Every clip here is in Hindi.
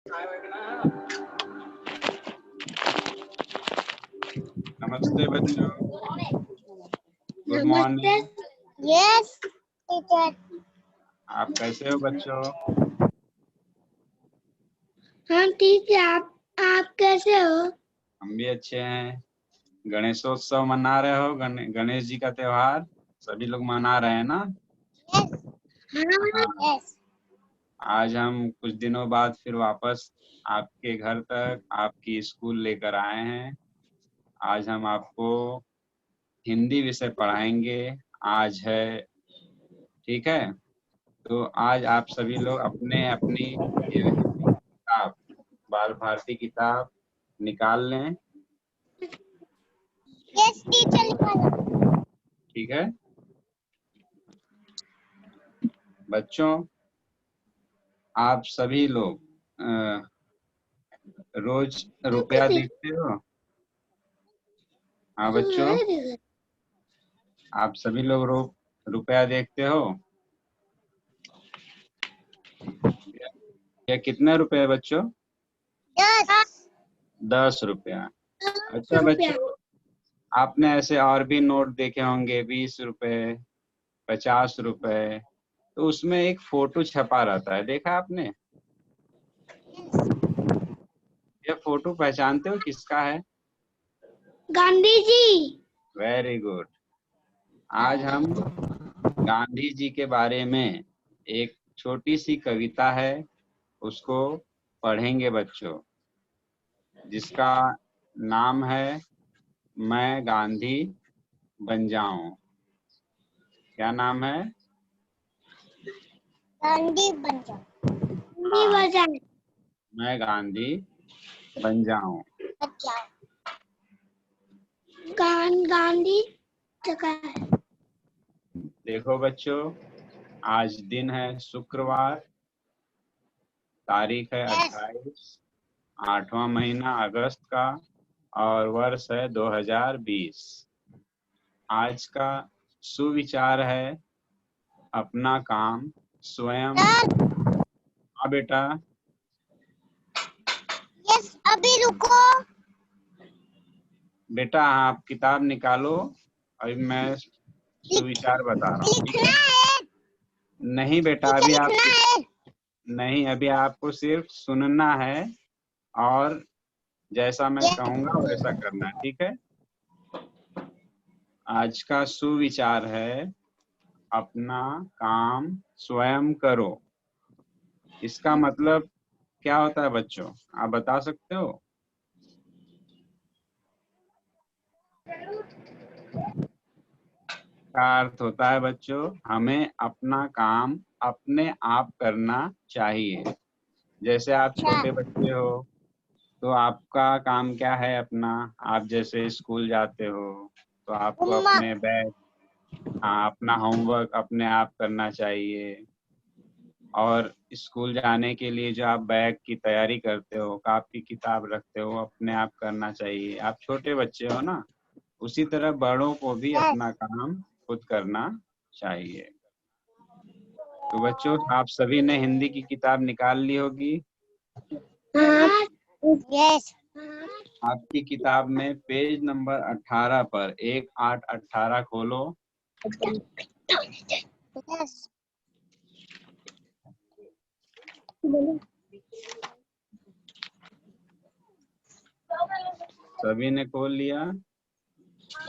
नमस्ते बच्चों, गुड मॉर्निंग। Yes teacher. आप कैसे हो बच्चों? हम ठीक है, आप कैसे हो? हम भी अच्छे हैं। गणेशोत्सव मना रहे हो? गणेश जी का त्योहार सभी लोग मना रहे हैं ना? हाँ। यस। आज हम कुछ दिनों बाद फिर वापस आपके घर तक आपकी स्कूल लेकर आए हैं। आज हम आपको हिंदी विषय पढ़ाएंगे। आज है, ठीक है? तो आज आप सभी लोग अपने अपनी हिंदी किताब, बाल भारती किताब निकाल लें। यस टीचर निकालो। ठीक है बच्चों, आप सभी लोग रोज रुपया देखते हो? हाँ बच्चों, आप सभी लोग रुपया देखते हो? या कितने रुपए है बच्चों? 10 रुपया। अच्छा बच्चों, आपने ऐसे और भी नोट देखे होंगे, 20 रुपए, 50 रुपए, तो उसमें एक फोटो छपा रहता है, देखा आपने? ये फोटो पहचानते हो किसका है? गांधी जी। Very good. आज हम गांधी जी के बारे में एक छोटी सी कविता है, उसको पढ़ेंगे बच्चों, जिसका नाम है मैं गांधी बन जाऊं। क्या नाम है? गांधी बन जाओ। हाँ, मैं गांधी बन जाऊं। गांधी जगह। देखो बच्चों, आज दिन है शुक्रवार, तारीख है 28, 8वां महीना अगस्त का, और वर्ष है 2020। आज का सुविचार है अपना काम स्वयं। हाँ बेटा। यस अभी रुको। बेटा आप किताब निकालो, अभी मैं सुविचार बता रहा हूँ, ठीक है? नहीं बेटा, अभी आप नहीं, अभी आपको सिर्फ सुनना है और जैसा मैं कहूँगा वैसा करना है, ठीक है? आज का सुविचार है अपना काम स्वयं करो। इसका मतलब क्या होता है बच्चों, आप बता सकते हो? का अर्थ होता है बच्चों, हमें अपना काम अपने आप करना चाहिए। जैसे आप छोटे बच्चे हो तो आपका काम क्या है अपना, आप जैसे स्कूल जाते हो तो आपको अपने बैग, हाँ, अपना होमवर्क अपने आप करना चाहिए। और स्कूल जाने के लिए जो आप बैग की तैयारी करते हो, कॉपी किताब रखते हो, अपने आप करना चाहिए। आप छोटे बच्चे हो ना, उसी तरह बड़ों को भी अपना काम खुद करना चाहिए। तो बच्चों, आप सभी ने हिंदी की किताब निकाल ली होगी। यस। आपकी किताब में पेज नंबर 18 पर 1-8-18 खोलो। यस। सभी ने खोल लिया?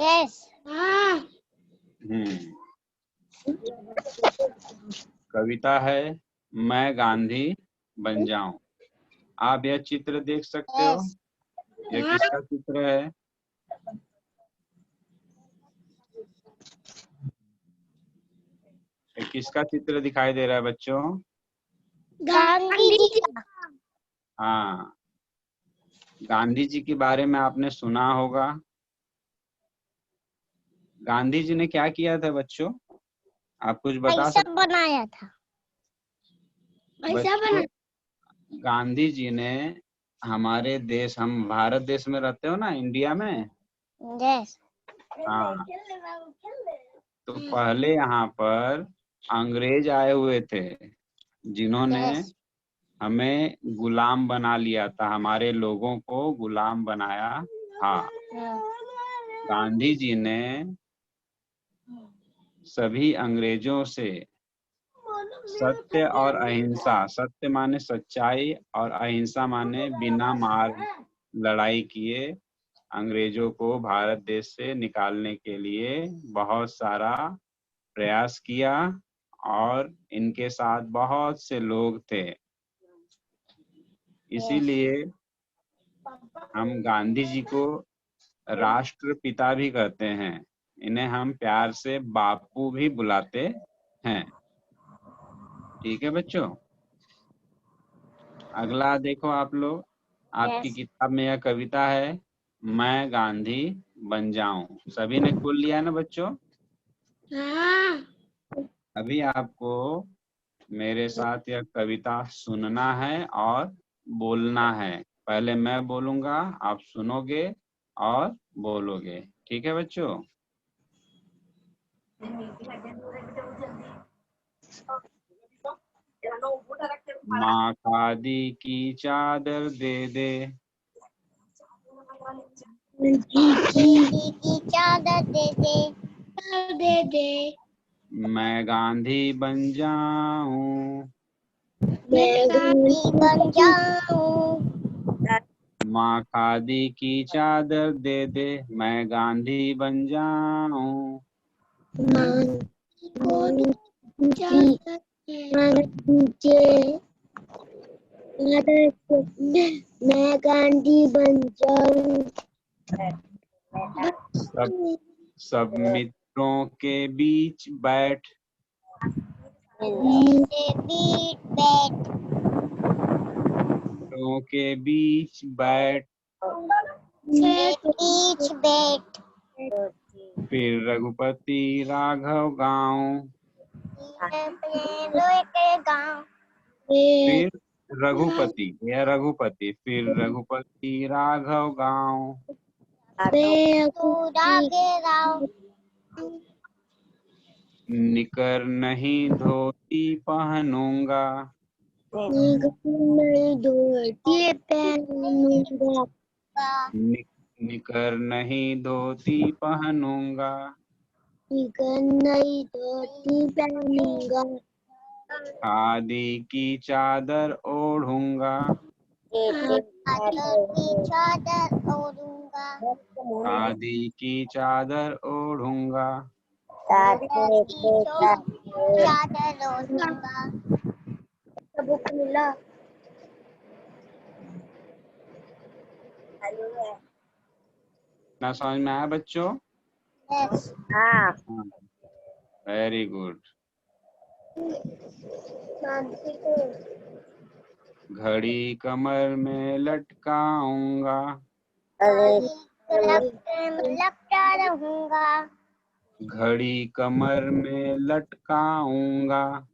यस। कविता है मैं गांधी बन जाऊं। आप यह चित्र देख सकते हो? यह किसका चित्र है? यह किसका चित्र दिखाई दे रहा है बच्चों? गांधी जी का। हाँ, गांधी जी के बारे में आपने सुना होगा। गांधी जी ने क्या किया था बच्चों, आप कुछ बता सकते? बनाया था। बच्चों, गांधी जी ने हमारे देश, हम भारत देश में रहते हो ना, इंडिया में। यस। हाँ, तो पहले यहाँ पर अंग्रेज आए हुए थे, जिन्होंने हमें गुलाम बना लिया था, हमारे लोगों को गुलाम बनाया था। गांधी जी ने सभी अंग्रेजों से सत्य और अहिंसा, सत्य माने सच्चाई और अहिंसा माने बिना मार लड़ाई किए अंग्रेजों को भारत देश से निकालने के लिए बहुत सारा प्रयास किया और इनके साथ बहुत से लोग थे। इसीलिए हम गांधी जी को राष्ट्रपिता भी कहते हैं, इन्हें हम प्यार से बापू भी बुलाते हैं। ठीक है बच्चों, अगला देखो आप लोग, आपकी किताब में यह कविता है, मैं गांधी बन जाऊं। सभी ने खोल लिया ना बच्चों? हाँ। अभी आपको मेरे साथ यह कविता सुनना है और बोलना है। पहले मैं बोलूंगा, आप सुनोगे और बोलोगे। ठीक है बच्चों? माँ खादी की चादर दे दे, की चादर दे दे, मैं गांधी बन जाऊं, मैं गांधी बन जाऊं। माँ खादी की चादर दे दे, मैं गांधी बन जाऊं, मैं गांधी बन जाऊं। सब मित्रों के बीच बैठ, मित्रों के बीच बैठ, फिर रघुपति राघव गाऊं, फिर रघुपति, यह रघुपति, फिर रघुपति राघव गाऊं, निकर नहीं धोती पहनूंगा, धोती पहनूंगा, निकर नहीं धोती पहनूंगा, निकर नहीं धोती पहनूंगा, खादी की चादर ओढ़ूंगा, खादी की चादर ओढ़ूंगा, बुक मिला। ना समझ में आया बच्चों? हाँ। Very good. घड़ी कमर में लटकाऊंगा, लगता रहूंगा, घड़ी कमर में लटकाऊंगा,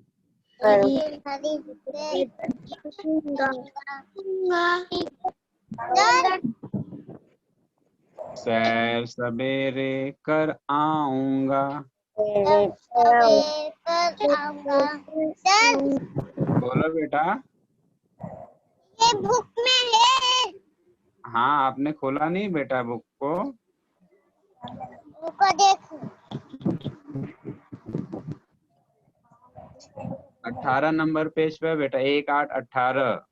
सैर सवेरे कर आऊंगा, बोलो बेटा। ये बुक में है। हाँ, आपने खोला नहीं बेटा बुक को? बुक को देखो। 18 नंबर पेज पे बेटा, 1, 8, 18।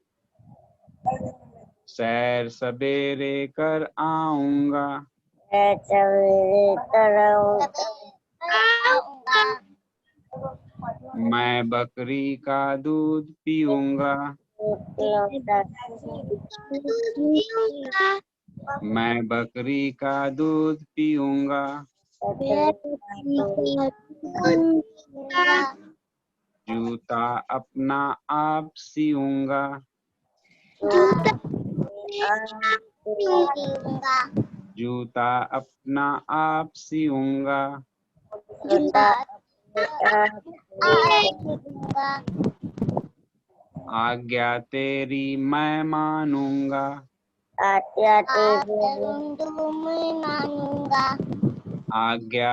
सैर सवेरे कर आऊंगा, मैं बकरी का दूध पीऊंगा, मैं बकरी का दूध पीऊंगा, जूता अपना आप सिऊंगा, जूता अपना आप सिऊंगा, आज्ञा तेरी मैं मानूंगा, आज्ञा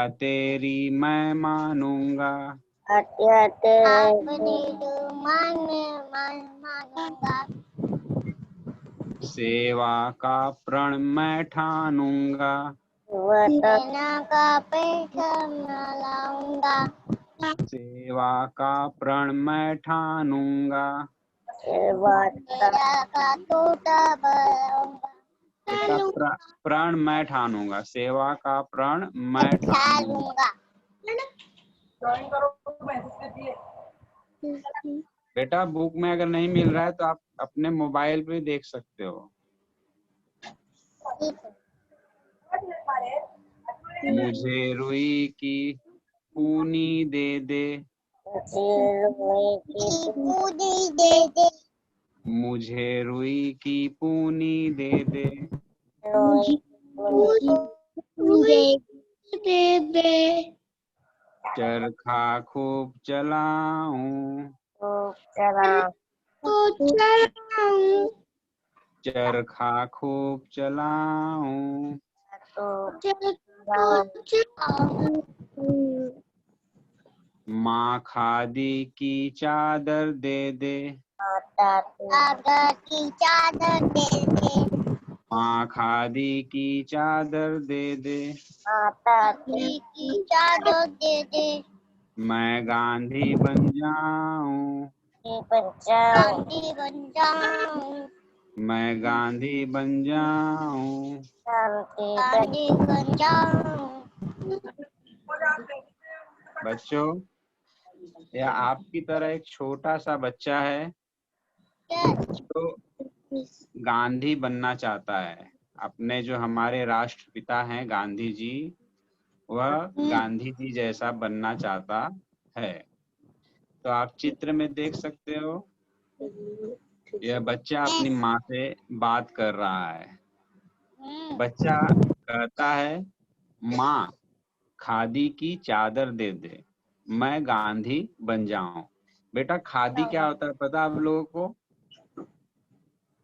तेरी मैं मानूंगा, अपनी मानूंगा। सेवा का प्रण मैं ठानूंगा। सेना का पैसा लाऊंगा। सेवा का प्रण मैं ठानूंगा। सेवा का टूटा बनाऊंगा। बेटा प्रण मैं ठानूंगा, सेवा का प्रण मैं ठानूंगा। बेटा बुक में अगर नहीं मिल रहा है तो आप अपने मोबाइल पे देख सकते हो। मुझे रुई की पूनी दे दे। मुझे रुई की पूनी दे दे। चरखा खूब चलाऊं। चरखा खूब चलाऊं। माँ खादी की चादर दे दे। की चादर दे दे। माँ खादी की चादर दे दे। की चादर दे दे। मैं गांधी बन जाऊं। गांधी बन जाऊं। मैं गांधी बन जाऊं। गांधी बन जाऊं। बच्चों, यह आपकी तरह एक छोटा सा बच्चा है जो गांधी बनना चाहता है। अपने जो हमारे राष्ट्रपिता हैं गांधी जी, वह गांधी जी जैसा बनना चाहता है। तो आप चित्र में देख सकते हो, यह बच्चा अपनी माँ से बात कर रहा है। बच्चा कहता है, माँ खादी की चादर दे दे, मैं गांधी बन जाऊं। बेटा खादी क्या होता है पता आप लोगों को?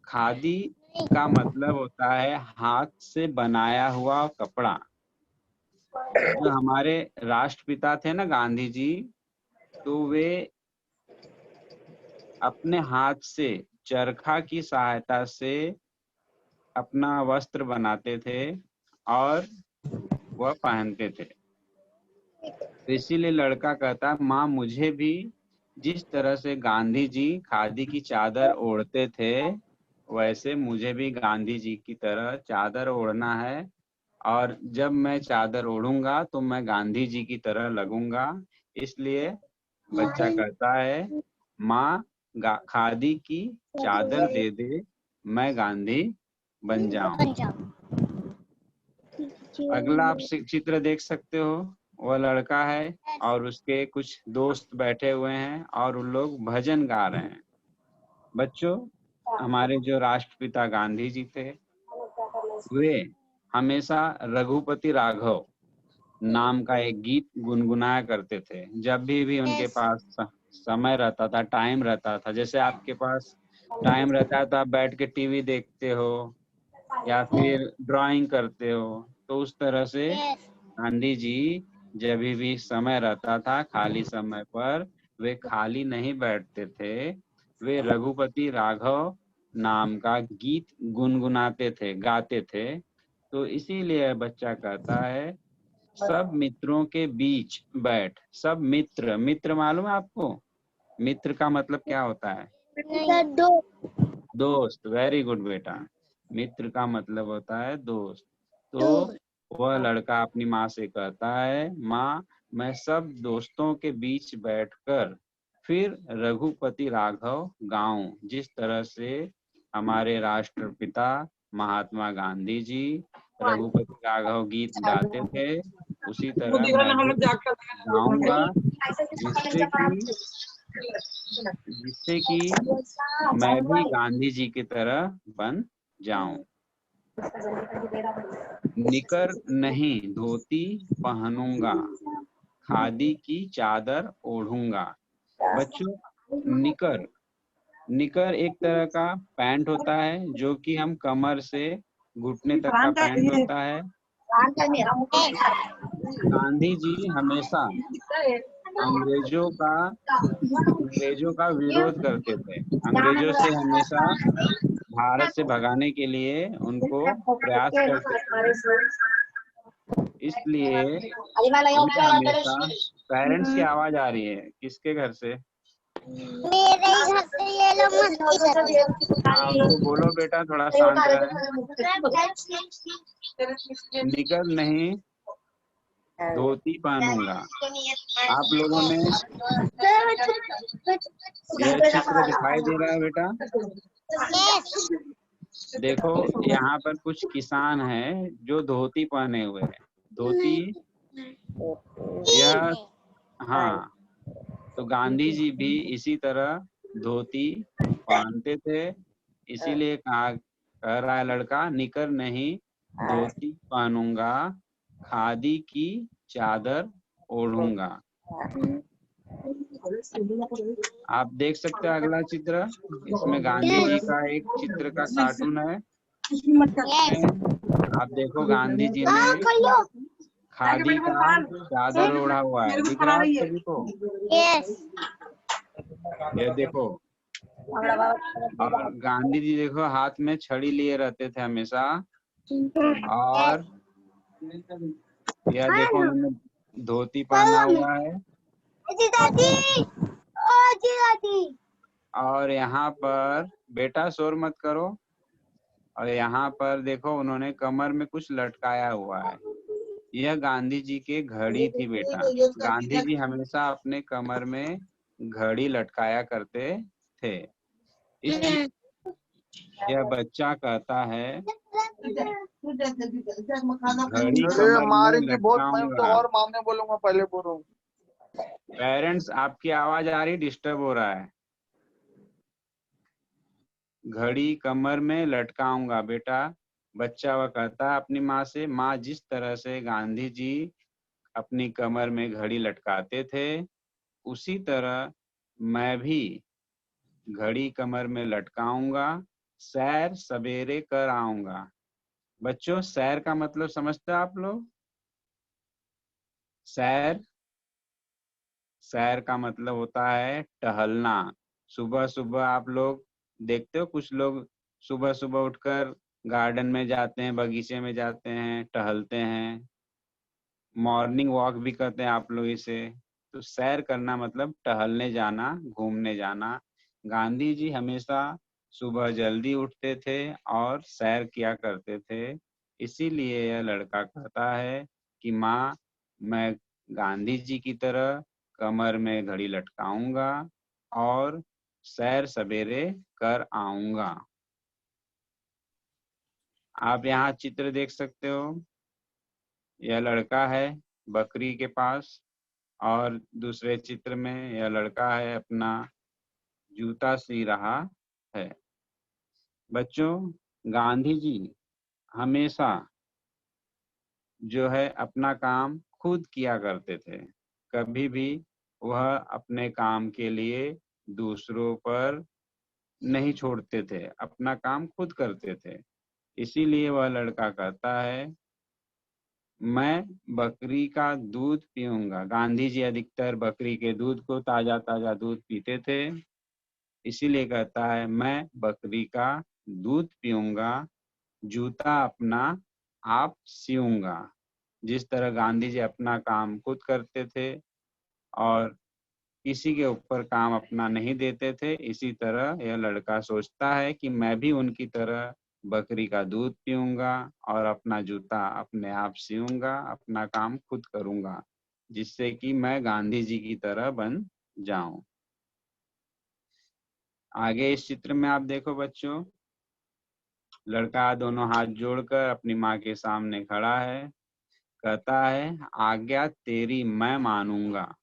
खादी का मतलब होता है हाथ से बनाया हुआ कपड़ा। जो हमारे राष्ट्रपिता थे ना गांधी जी, तो वे अपने हाथ से चरखा की सहायता से अपना वस्त्र बनाते थे और वह पहनते थे। तो इसीलिए लड़का कहता है, माँ मुझे भी जिस तरह से गांधी जी खादी की चादर ओढ़ते थे, वैसे मुझे भी गांधी जी की तरह चादर ओढ़ना है। और जब मैं चादर ओढ़ूंगा तो मैं गांधी जी की तरह लगूंगा। इसलिए बच्चा कहता है, माँ खादी की चादर दे दे, मैं गांधी बन जाऊं। अगला आप चित्र देख सकते हो, वह लड़का है और उसके कुछ दोस्त बैठे हुए हैं और उन लोग भजन गा रहे हैं। बच्चों, हमारे जो राष्ट्रपिता गांधी जी थे, वे हमेशा रघुपति राघव नाम का एक गीत गुनगुनाया करते थे। जब भी उनके पास समय रहता था, टाइम रहता था, जैसे आपके पास टाइम रहता है तो आप बैठ के टीवी देखते हो या फिर ड्राइंग करते हो, तो उस तरह से गांधी जी जब भी समय रहता था खाली समय पर, वे खाली नहीं बैठते थे, वे रघुपति राघव नाम का गीत गुनगुनाते थे, गाते थे। तो इसीलिए बच्चा कहता है, सब मित्रों के बीच बैठ। सब मित्र, मित्र मालूम है आपको? मित्र का मतलब क्या होता है? दोस्त। वेरी गुड बेटा, मित्र का मतलब होता है दोस्त। तो वह लड़का अपनी माँ से कहता है, माँ मैं सब दोस्तों के बीच बैठकर फिर रघुपति राघव गाऊं, जिस तरह से हमारे राष्ट्रपिता महात्मा गांधी जी रघुपति राघव गीत गाते थे, उसी तरह मैं भी गाऊंगा, जिससे कि मैं भी गांधी जी की तरह बन जाऊं। निकर नहीं धोती पहनूंगा, खादी की चादर ओढ़ूंगा। बच्चों, निकर निकर एक तरह का पैंट होता है जो कि हम कमर से घुटने तक का पैंट होता है। गांधी जी हमेशा अंग्रेजों का विरोध करते थे। अंग्रेजों से हमेशा भारत से भगाने के लिए उनको प्रयास करते थे। इसलिए उन्हें हमेशा पेरेंट्स की आवाज आ रही है। किसके घर से? मेरे ही घर से। ये लोग मस्ती कर रहे हैं। हाँ, उनको बोलो बेटा थोड़ा शांत रहे। निकर नहीं, धोती पहनूंगा। आप लोगों ने यह चित्र दिखाई दे रहा है बेटा? देखो यहाँ पर कुछ किसान हैं जो धोती पहने हुए हैं। धोती, यह, हाँ, तो गांधी जी भी इसी तरह धोती पहनते थे। इसीलिए कह रहा है लड़का, निकर नहीं धोती पहनूंगा, खादी की चादर ओढ़ूंगा। आप देख सकते हैं अगला चित्र। इसमें गांधी जी का एक चित्र का कार्टून है। आप देखो गांधी जी ने खादी का चादर ओढ़ा हुआ है। दिख रहा है आप सभी को? ये देखो। और गांधी जी देखो हाथ में छड़ी लिए रहते थे हमेशा। और यह देखो उन्होंने धोती पहना हुआ है। और यहाँ पर बेटा शोर मत करो। और यहाँ पर देखो उन्होंने कमर में कुछ लटकाया हुआ है। यह गांधी जी की घड़ी थी बेटा। गांधी जी हमेशा अपने कमर में घड़ी लटकाया करते थे। इसलिए यह बच्चा कहता है घड़ी कमर में लटकाऊंगा। और मामले बोलूंगा, पहले बोलो। पेरेंट्स आपकी आवाज आ रही, डिस्टर्ब हो रहा है। घड़ी कमर में लटकाऊंगा बेटा। बच्चा वह कहता है अपनी माँ से, माँ जिस तरह से गांधी जी अपनी कमर में घड़ी लटकाते थे उसी तरह मैं भी घड़ी कमर में लटकाऊंगा, सैर सवेरे कर आऊंगा। बच्चों सैर का मतलब समझते हो आप लोग? सैर का मतलब होता है टहलना। सुबह सुबह आप लोग देखते हो कुछ लोग सुबह सुबह उठकर गार्डन में जाते हैं, बगीचे में जाते हैं, टहलते हैं। मॉर्निंग वॉक भी करते हैं आप लोग इसे। तो सैर करना मतलब टहलने जाना, घूमने जाना। गांधी जी हमेशा सुबह जल्दी उठते थे और सैर किया करते थे। इसीलिए यह लड़का कहता है कि माँ मैं गांधी जी की तरह कमर में घड़ी लटकाऊंगा और सैर सवेरे कर आऊंगा। आप यहाँ चित्र देख सकते हो। यह लड़का है बकरी के पास और दूसरे चित्र में यह लड़का है अपना जूता सी रहा है। बच्चों गांधी जी हमेशा जो है अपना काम खुद किया करते थे। कभी भी वह अपने काम के लिए दूसरों पर नहीं छोड़ते थे, अपना काम खुद करते थे। इसीलिए वह लड़का कहता है मैं बकरी का दूध पीऊंगा। गांधी जी अधिकतर बकरी के दूध को ताजा ताजा दूध पीते थे। इसीलिए कहता है मैं बकरी का दूध पीऊंगा, जूता अपना आप सियूंगा। जिस तरह गांधी जी अपना काम खुद करते थे और किसी के ऊपर काम अपना नहीं देते थे, इसी तरह यह लड़का सोचता है कि मैं भी उनकी तरह बकरी का दूध पीऊंगा और अपना जूता अपने आप सियूंगा, अपना काम खुद करूंगा, जिससे कि मैं गांधी जी की तरह बन जाऊं। आगे इस चित्र में आप देखो बच्चों, लड़का दोनों हाथ जोड़कर अपनी माँ के सामने खड़ा है। कहता है आज्ञा तेरी मैं मानूंगा,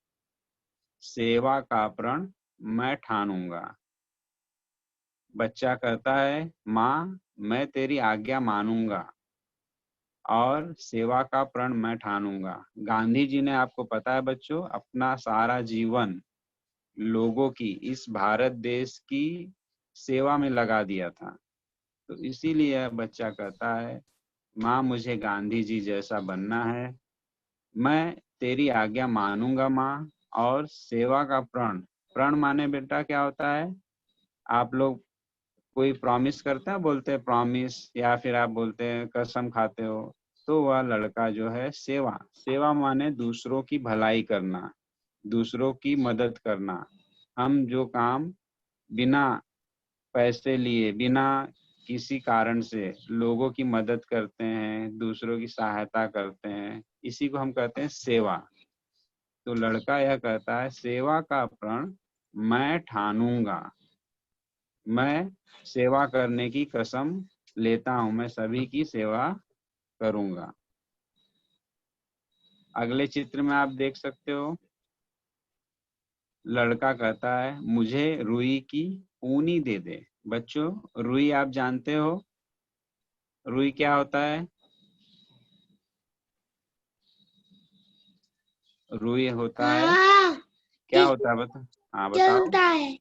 सेवा का प्रण मैं ठानूंगा। बच्चा कहता है माँ मैं तेरी आज्ञा मानूंगा और सेवा का प्रण मैं ठानूंगा। गांधी जी ने, आपको पता है बच्चों, अपना सारा जीवन लोगों की, इस भारत देश की सेवा में लगा दिया था। तो इसीलिए बच्चा कहता है माँ मुझे गांधी जी जैसा बनना है, मैं तेरी आज्ञा मानूंगा माँ और सेवा का प्रण। प्रण माने बेटा क्या होता है? आप लोग कोई प्रॉमिस करता है, बोलते हैं प्रॉमिस, या फिर आप बोलते हैं कसम खाते हो, तो वह लड़का जो है सेवा। सेवा माने दूसरों की भलाई करना, दूसरों की मदद करना। हम जो काम बिना पैसे लिए, बिना किसी कारण से लोगों की मदद करते हैं, दूसरों की सहायता करते हैं, इसी को हम कहते हैं सेवा। तो लड़का यह कहता है सेवा का प्रण मैं ठानूंगा, मैं सेवा करने की कसम लेता हूं, मैं सभी की सेवा करूंगा। अगले चित्र में आप देख सकते हो, लड़का कहता है मुझे रुई की ऊनी दे दे। बच्चों, रुई आप जानते हो, रुई क्या होता है? रुई होता है, हाँ, क्या होता है बता? हाँ बताओ। चलता है।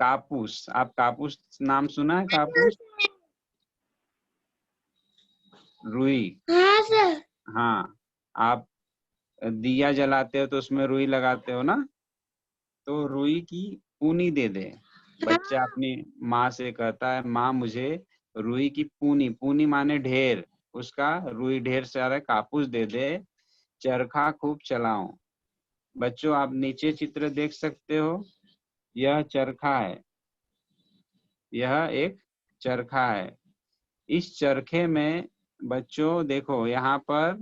कापूस। आप कापूस नाम सुना है? कापूस, रुई। हाँ सर। हाँ, आप दिया जलाते हो तो उसमें रुई लगाते हो ना, तो रुई की पूनी दे दे। बच्चा अपनी माँ से कहता है माँ मुझे रुई की पूनी, पूनी माने ढेर, उसका रुई ढेर सारा कापूस दे दे, चरखा खूब चलाऊं। बच्चों, आप नीचे चित्र देख सकते हो, यह चरखा है, यह एक चरखा है। इस चरखे में बच्चों देखो, यहाँ पर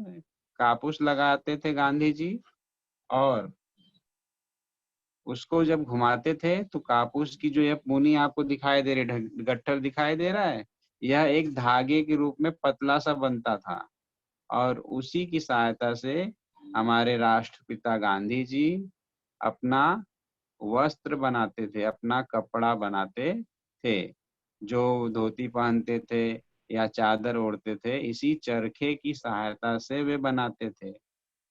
कापूस लगाते थे गांधी जी, और उसको जब घुमाते थे तो कापूस की जो यह पूनी आपको दिखाई दे रही, गट्ठर दिखाई दे रहा है, यह एक धागे के रूप में पतला सा बनता था, और उसी की सहायता से हमारे राष्ट्रपिता गांधी जी अपना वस्त्र बनाते थे, अपना कपड़ा बनाते थे। जो धोती पहनते थे या चादर ओढ़ते थे, इसी चरखे की सहायता से वे बनाते थे।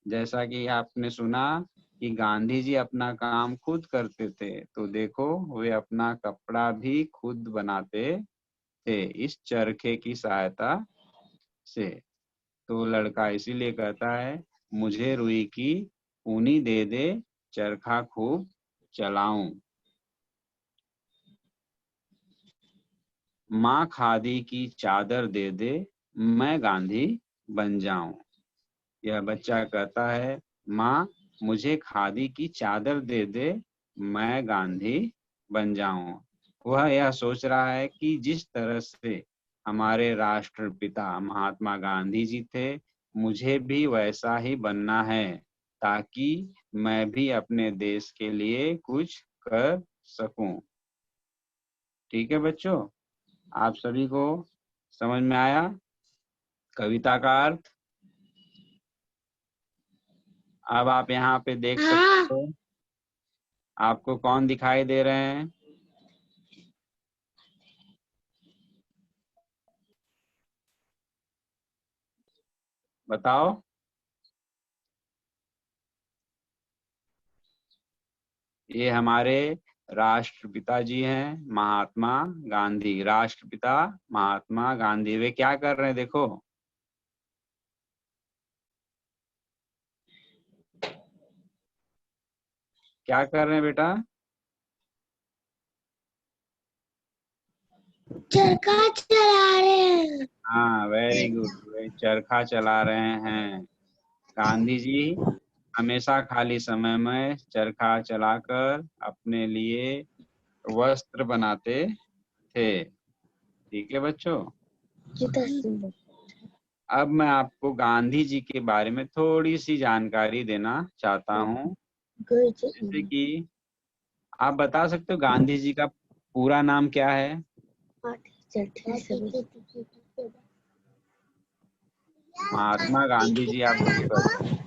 जैसा कि आपने सुना कि गांधी जी अपना काम खुद करते थे, तो देखो वे अपना कपड़ा भी खुद बनाते थे इस चरखे की सहायता से। तो लड़का इसीलिए कहता है मुझे रुई की ऊनी दे दे, चरखा खूब चलाऊं। माँ खादी की चादर दे दे, मैं गांधी बन जाऊं। यह बच्चा कहता है माँ मुझे खादी की चादर दे दे, मैं गांधी बन जाऊं। वह यह सोच रहा है कि जिस तरह से हमारे राष्ट्रपिता महात्मा गांधी जी थे, मुझे भी वैसा ही बनना है, ताकि मैं भी अपने देश के लिए कुछ कर सकूं। ठीक है बच्चों, आप सभी को समझ में आया कविता का अर्थ? अब आप यहाँ पे देख हाँ। सकते हो, आपको कौन दिखाई दे रहे हैं? बताओ। ये हमारे राष्ट्रपिता जी हैं, महात्मा गांधी। राष्ट्रपिता महात्मा गांधी वे क्या कर रहे हैं देखो, क्या कर रहे हैं बेटा? चरखा चला रहे हैं। हाँ वेरी गुड, वे चरखा चला रहे हैं। गांधी जी हमेशा खाली समय में चरखा चलाकर अपने लिए वस्त्र बनाते थे। ठीक है बच्चों, अब मैं आपको गांधी जी के बारे में थोड़ी सी जानकारी देना चाहता हूँ। जैसे कि आप बता सकते हो गांधी जी का पूरा नाम क्या है? महात्मा गांधी जी आप लोग कहते हैं,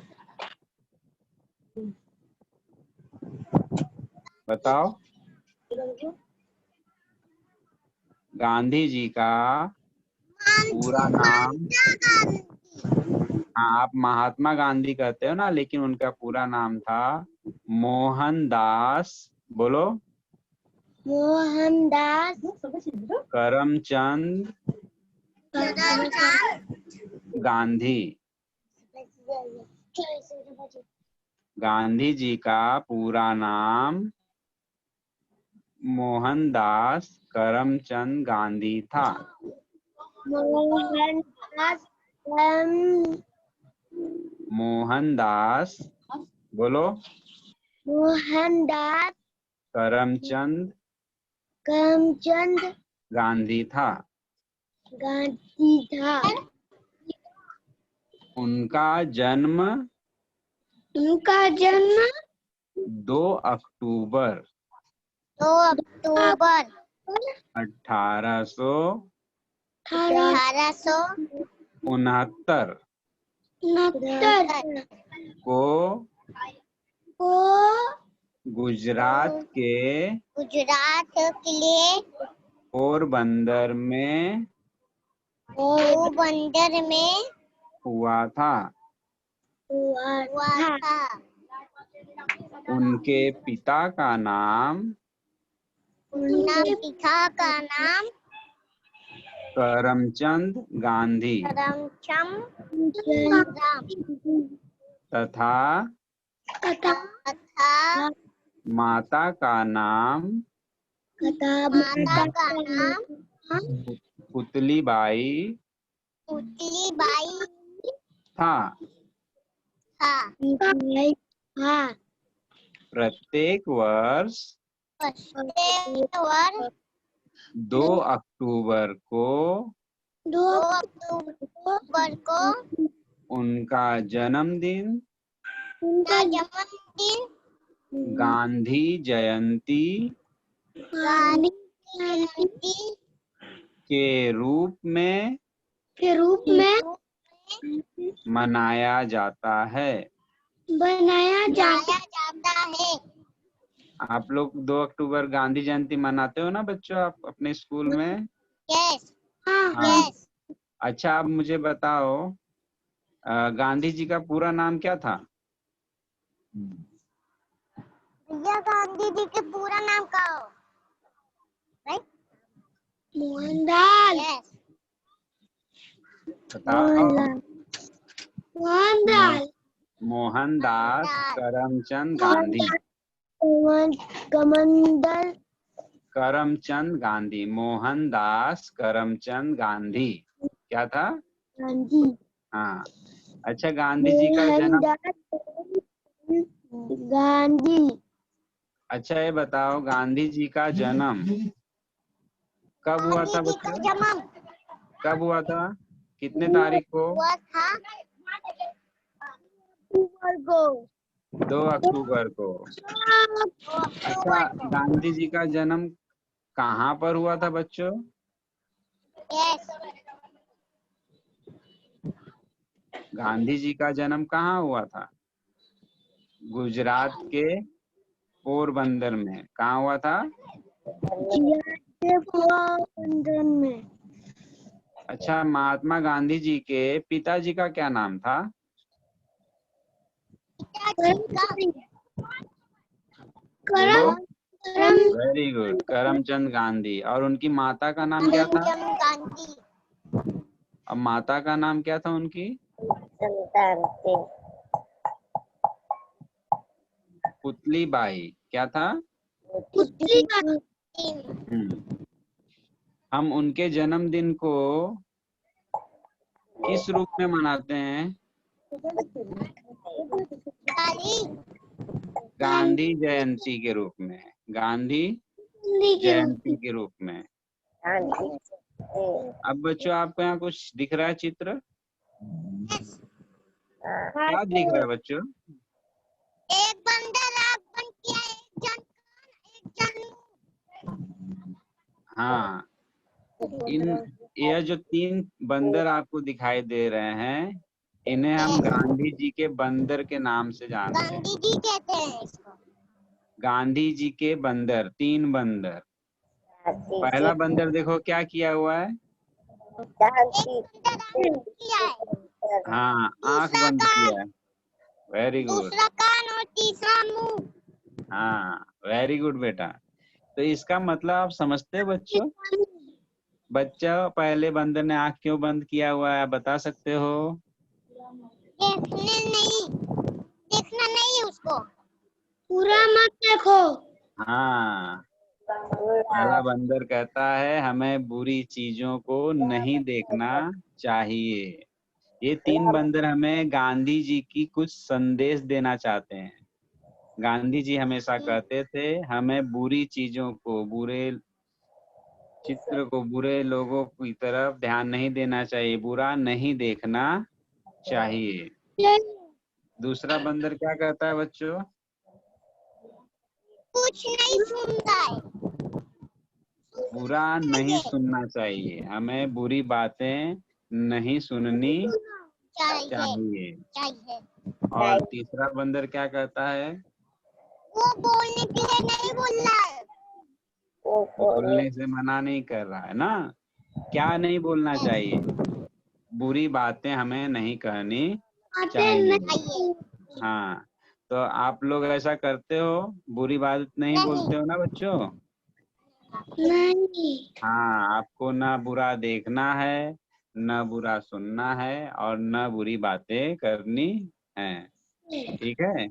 बताओ। गांधी जी का पूरा नाम, हाँ आप महात्मा गांधी कहते हो ना, लेकिन उनका पूरा नाम था मोहनदास, बोलो, मोहनदास करमचंद गांधी। गांधी जी का पूरा नाम मोहनदास करमचंद गांधी था। मोहनदास मोहनदास बोलो। मोहनदास करमचंद करमचंद गांधी था। गांधी था। उनका जन्म उनका जन्म 2 अक्टूबर 1869 को गुजरात के पोरबंदर में हुआ था। उनके पिता का नाम करमचंद गांधी तथा माता का नाम पुतलीबाई था। प्रत्येक वर्ष 2 अक्टूबर को उनका जन्मदिन गांधी जयंती के रूप में मनाया जाता है। आप लोग 2 अक्टूबर गांधी जयंती मनाते हो ना बच्चों, आप अपने स्कूल में? हाँ। अच्छा, आप मुझे बताओ गांधी जी का पूरा नाम क्या था? गांधी जी के पूरा नाम का मोहनदास मोहनदास करमचंद गांधी। करमचंद गांधी, मोहनदास करमचंद गांधी क्या था? गांधी। हाँ। अच्छा, गांधी जी का जन्म गांधी। अच्छा, ये बताओ गांधी जी का जन्म कब हुआ था बच्चों? कब हुआ था? कितने तारीख को? 2 अक्टूबर को। अच्छा, गांधी जी का जन्म कहाँ पर हुआ था बच्चों? गांधी जी का जन्म कहाँ हुआ था? गुजरात के पोरबंदर में। कहाँ हुआ था? पोरबंदर में। अच्छा, महात्मा गांधी जी के पिताजी का क्या नाम था? Very good, Karamchand Gandhi. और उनकी माता का नाम क्या था? अब माता का नाम क्या था उनकी? पुतलीबाई। क्या था? हम उनके जन्मदिन को किस रूप में मनाते हैं? गांधी जयंती के रूप में। गांधी जयंती के रूप में। अब बच्चों, आपको यहाँ कुछ दिख रहा है चित्र? क्या दिख रहा है बच्चों? एक बंदर आग बन किया, एक जन। हाँ, यह जो 3 बंदर आपको दिखाई दे रहे हैं, इन्हें हम गांधी जी के बंदर के नाम से जानते हैं। गांधी जी कहते हैं इसको। गांधी जी के बंदर, 3 बंदर। पहला बंदर देखो क्या किया हुआ है? हाँ, आंख बंद किया है। Very good. दूसरा कान और तीसरा मुंह। हाँ, वेरी गुड बेटा। तो इसका मतलब आप समझते हैं बच्चों? बच्चा, पहले बंदर ने आंख क्यों बंद किया हुआ है, बता सकते हो? देखना नहीं उसको। बुरा मत देखो। हाँ, पहला बंदर कहता है हमें बुरी चीजों को नहीं देखना चाहिए। ये 3 बंदर हमें गांधी जी की कुछ संदेश देना चाहते हैं। गांधी जी हमेशा कहते थे हमें बुरी चीजों को, बुरे चित्र को, बुरे लोगों की तरफ ध्यान नहीं देना चाहिए, बुरा नहीं देखना चाहिए। दूसरा बंदर क्या कहता है बच्चों? कुछ नहीं सुनता है। बुरा नहीं सुनना चाहिए, हमें बुरी बातें नहीं सुननी चाहिए। और तीसरा बंदर क्या कहता है? वो बोलने के लिए नहीं बोल रहा है। बोलने से मना नहीं कर रहा है ना। क्या नहीं बोलना चाहिए? बुरी बातें हमें नहीं कहनी चाहिए। हाँ, तो आप लोग ऐसा करते हो? बुरी बात नहीं बोलते हो ना बच्चों? नहीं। हाँ, आपको ना बुरा देखना है, न बुरा सुनना है और न बुरी बातें करनी है। ठीक है?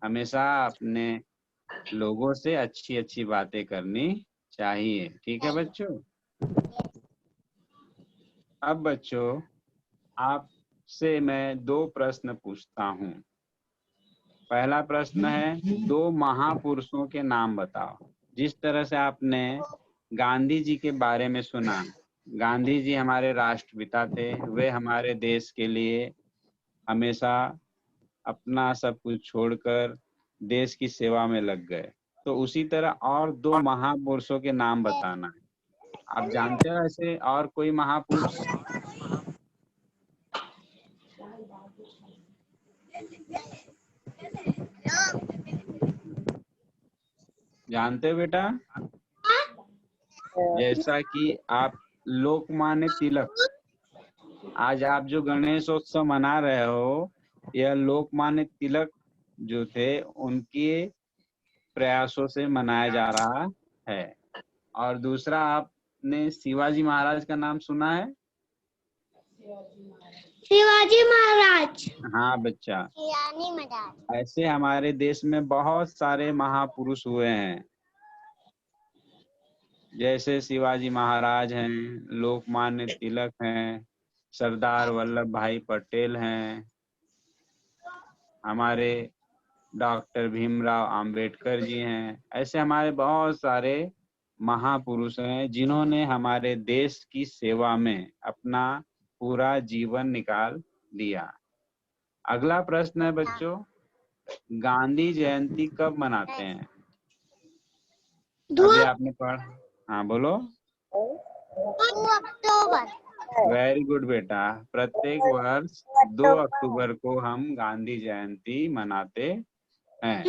हमेशा अपने लोगों से अच्छी अच्छी बातें करनी चाहिए। ठीक है बच्चों? अब बच्चों, आपसे मैं 2 प्रश्न पूछता हूँ। पहला प्रश्न है 2 महापुरुषों के नाम बताओ। जिस तरह से आपने गांधी जी के बारे में सुना, गांधी जी हमारे राष्ट्रपिता थे, वे हमारे देश के लिए हमेशा अपना सब कुछ छोड़कर देश की सेवा में लग गए। तो उसी तरह और 2 महापुरुषों के नाम बताना है। आप जानते हो ऐसे और कोई महापुरुष? जानते हो बेटा? जैसा कि आप लोकमान्य तिलक, आज आप जो गणेशोत्सव मना रहे हो, यह लोकमान्य तिलक जो थे उनके प्रयासों से मनाया जा रहा है। और दूसरा, आपने शिवाजी महाराज का नाम सुना है? शिवाजी महाराज। हाँ बच्चा, शिवाजी महाराज। ऐसे हमारे देश में बहुत सारे महापुरुष हुए हैं। जैसे शिवाजी महाराज हैं, लोकमान्य तिलक हैं, सरदार वल्लभ भाई पटेल हैं, हमारे डॉक्टर भीमराव अंबेडकर जी हैं। ऐसे हमारे बहुत सारे महापुरुष हैं जिन्होंने हमारे देश की सेवा में अपना पूरा जीवन निकाल दिया। अगला प्रश्न है बच्चों, गांधी जयंती कब मनाते हैं? अभी आपने पढ़ा, हाँ बोलो। 2 अक्टूबर। वेरी गुड बेटा, प्रत्येक वर्ष 2 अक्टूबर को हम गांधी जयंती मनाते हैं।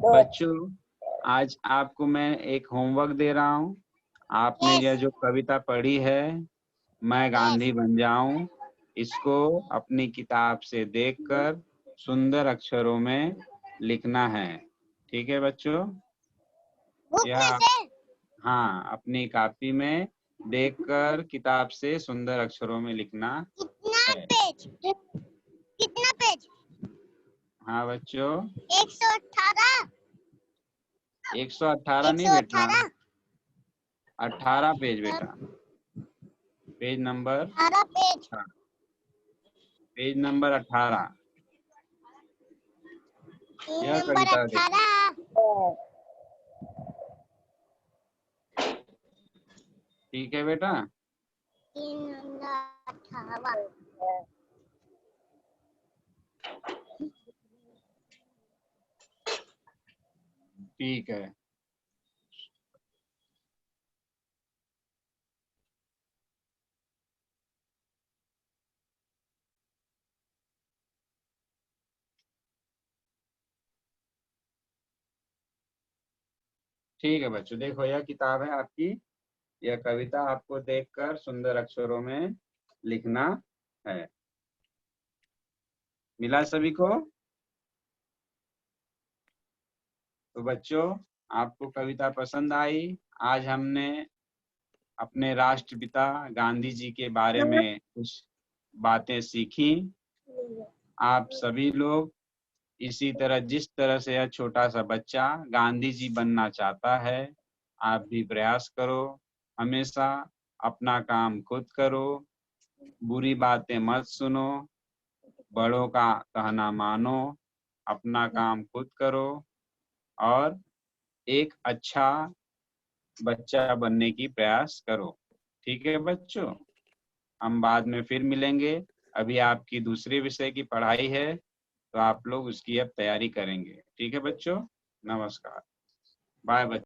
बच्चों, आज आपको मैं एक होमवर्क दे रहा हूँ। आपने यह जो कविता पढ़ी है, मैं गांधी बन जाऊं, इसको अपनी किताब से देखकर सुंदर अक्षरों में लिखना है। ठीक है बच्चों? यह हाँ, अपनी कॉपी में देखकर किताब से सुंदर अक्षरों में लिखना है। कितना पेज? हाँ बच्चों, 118। 118 नहीं बेटा, 18 पेज बेटा। Page number 18 page. Page number 18। यह कविता देखो। ठीक है बेटा? ठीक है। ठीक है बच्चों, देखो यह किताब है आपकी। यह कविता आपको देखकर सुंदर अक्षरों में लिखना है। मिला सभी को? तो बच्चों, आपको कविता पसंद आई? आज हमने अपने राष्ट्रपिता गांधी जी के बारे में कुछ बातें सीखी। आप सभी लोग इसी तरह जिस तरह से यह छोटा सा बच्चा गांधी जी बनना चाहता है, आप भी प्रयास करो। हमेशा अपना काम खुद करो, बुरी बातें मत सुनो, बड़ों का कहना मानो, अपना काम खुद करो और एक अच्छा बच्चा बनने की प्रयास करो। ठीक है बच्चों, हम बाद में फिर मिलेंगे। अभी आपकी दूसरे विषय की पढ़ाई है, तो आप लोग उसकी अब तैयारी करेंगे। ठीक है बच्चों, नमस्कार, बाय बच्चों।